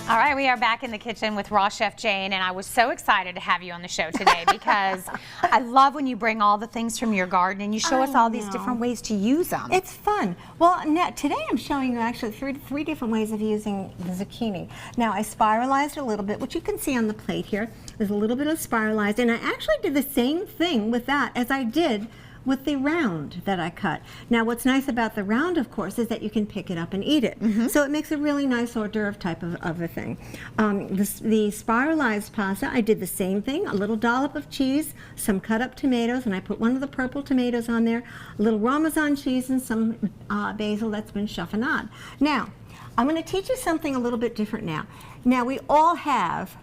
All right, we are back in the kitchen with Raw Chef Jane, and I was so excited to have you on the show today because I love when you bring all the things from your garden and you show us all these different ways to use them. It's fun. Well, today I'm showing you actually three different ways of using the zucchini. Now, I spiralized a little bit, which you can see on the plate here. There's a little bit of spiralized, and I actually did the same thing with that as I did with the round that I cut. Now, what's nice about the round, of course, is that you can pick it up and eat it. So it makes a really nice hors d'oeuvre type of a thing. The spiralized pasta, I did the same thing, a little dollop of cheese, some cut up tomatoes, and I put one of the purple tomatoes on there, a little Parmesan cheese, and some basil that's been chiffonade. Now, I'm going to teach you something a little bit different now. Now, we all have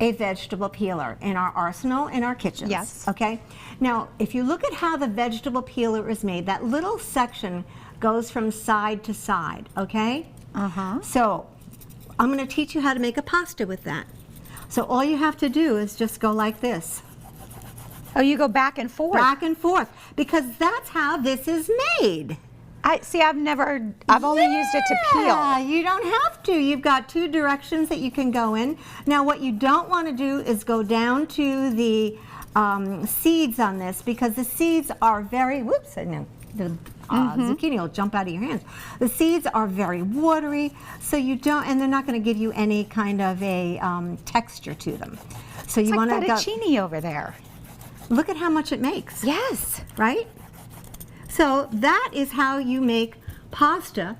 a vegetable peeler in our arsenal, in our kitchens. Yes. Okay? Now, if you look at how the vegetable peeler is made, that little section goes from side to side, okay? So, I'm going to teach you how to make a pasta with that. So all you have to do is just go like this. Oh, you go back and forth. Back and forth, because that's how this is made. I've only used it to peel. Yeah, you don't have to. You've got two directions that you can go in. Now, what you don't want to do is go down to the seeds on this, because the seeds are very, whoops, no, the zucchini will jump out of your hands. The seeds are very watery, so you don't, and they're not going to give you any kind of a texture to them. So It's you like want to fettuccine over there. Look at how much it makes. Yes. Right? So that is how you make pasta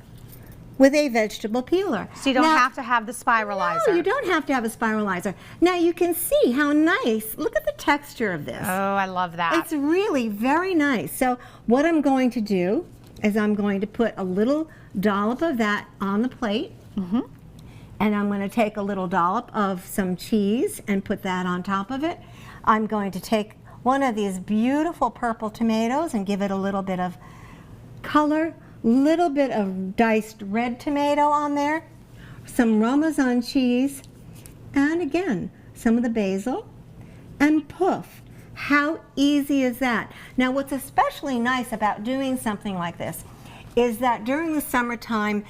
with a vegetable peeler. So you don't have to have the spiralizer. No, you don't have to have a spiralizer. Now you can see how nice, look at the texture of this. Oh, I love that. It's really very nice. So what I'm going to do is I'm going to put a little dollop of that on the plate. And I'm going to take a little dollop of some cheese and put that on top of it. I'm going to take one of these beautiful purple tomatoes and give it a little bit of color, little bit of diced red tomato on there, some Parmesan cheese, and again, some of the basil, and poof. How easy is that? Now, what's especially nice about doing something like this is that during the summertime,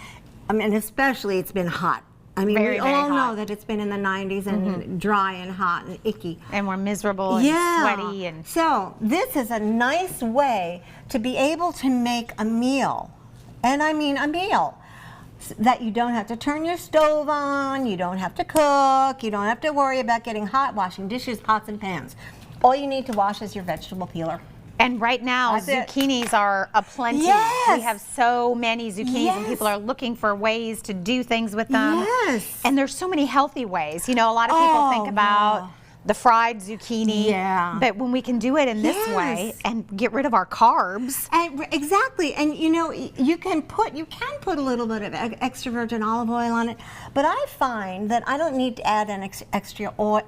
I mean, especially it's been hot. I mean, we all know that it's been in the 90s and dry and hot and icky. And we're miserable and sweaty. And so this is a nice way to be able to make a meal. And I mean a meal that you don't have to turn your stove on, you don't have to cook, you don't have to worry about getting hot, washing dishes, pots and pans. All you need to wash is your vegetable peeler. And right now, zucchinis are aplenty. Yes. We have so many zucchinis, and people are looking for ways to do things with them. Yes. And there's so many healthy ways. You know, a lot of people think about the fried zucchini. Yeah. But when we can do it in this way and get rid of our carbs. And exactly. And you know, you can put a little bit of extra virgin olive oil on it, but I find that I don't need to add an extra oil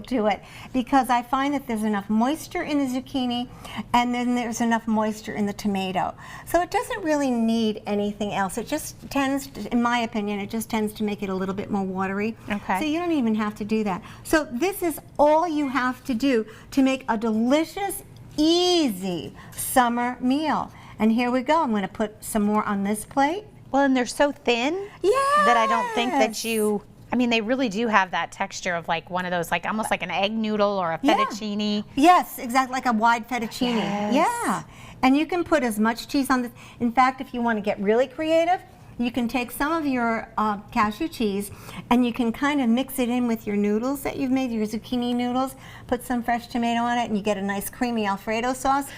to it, because I find that there's enough moisture in the zucchini and then there's enough moisture in the tomato. So it doesn't really need anything else. It just tends to, in my opinion, it just tends to make it a little bit more watery. Okay. So you don't even have to do that. So this is all you have to do to make a delicious, easy summer meal. And here we go. I'm going to put some more on this plate. Well, and they're so thin that I don't think that you, I mean, they really do have that texture of like one of those, like almost like an egg noodle or a fettuccine. Yes, exactly, like a wide fettuccine. Yes. Yeah. And you can put as much cheese on this. In fact, if you want to get really creative, you can take some of your cashew cheese and you can kind of mix it in with your noodles that you've made, your zucchini noodles, put some fresh tomato on it, and you get a nice creamy Alfredo sauce.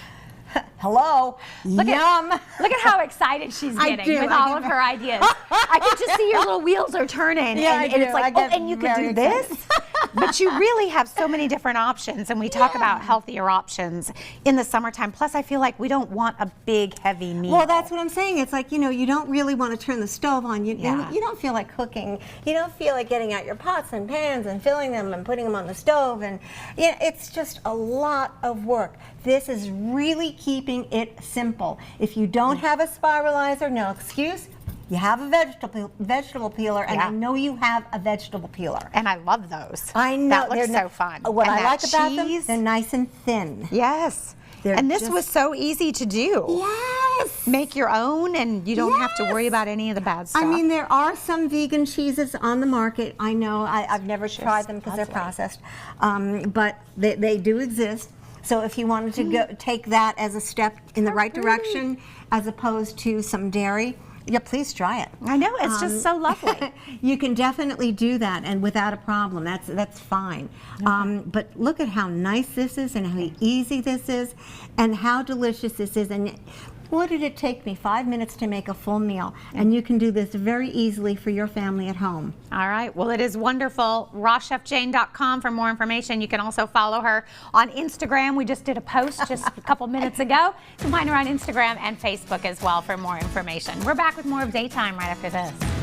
Hello. Look Yum. Look at how excited she's getting with all of her ideas. I can just see your little wheels are turning. Yeah, and it's like, oh, and you can do this? But you really have so many different options, and we talk about healthier options in the summertime. Plus, I feel like we don't want a big, heavy meal. Well, that's what I'm saying. It's like, you know, you don't really want to turn the stove on. You don't feel like cooking. You don't feel like getting out your pots and pans and filling them and putting them on the stove. And it's just a lot of work. This is really keeping it simple. If you don't have a spiralizer, no excuse. You have a vegetable peeler, and I know you have a vegetable peeler. And I love those. I know. That looks so fun. What and I like about them, cheese. they're nice and thin. Yes. They're and this was so easy to do. Yes. Yes. make your own, and you don't have to worry about any of the bad stuff. I mean, there are some vegan cheeses on the market. I know, I've never tried them because they're processed, but they do exist. So if you wanted to take that as a step in the right direction, as opposed to some dairy, yeah, please try it. I know, it's just so lovely. You can definitely do that, and without a problem. That's fine. But look at how nice this is, and how easy this is, and how delicious this is. And what did it take me? 5 minutes to make a full meal, and you can do this very easily for your family at home. All right, well, it is wonderful. rawchefjane.com for more information. You can also follow her on Instagram. We just did a post just a couple minutes ago. You can find her on Instagram and Facebook as well for more information. We're back with more of Daytime right after this.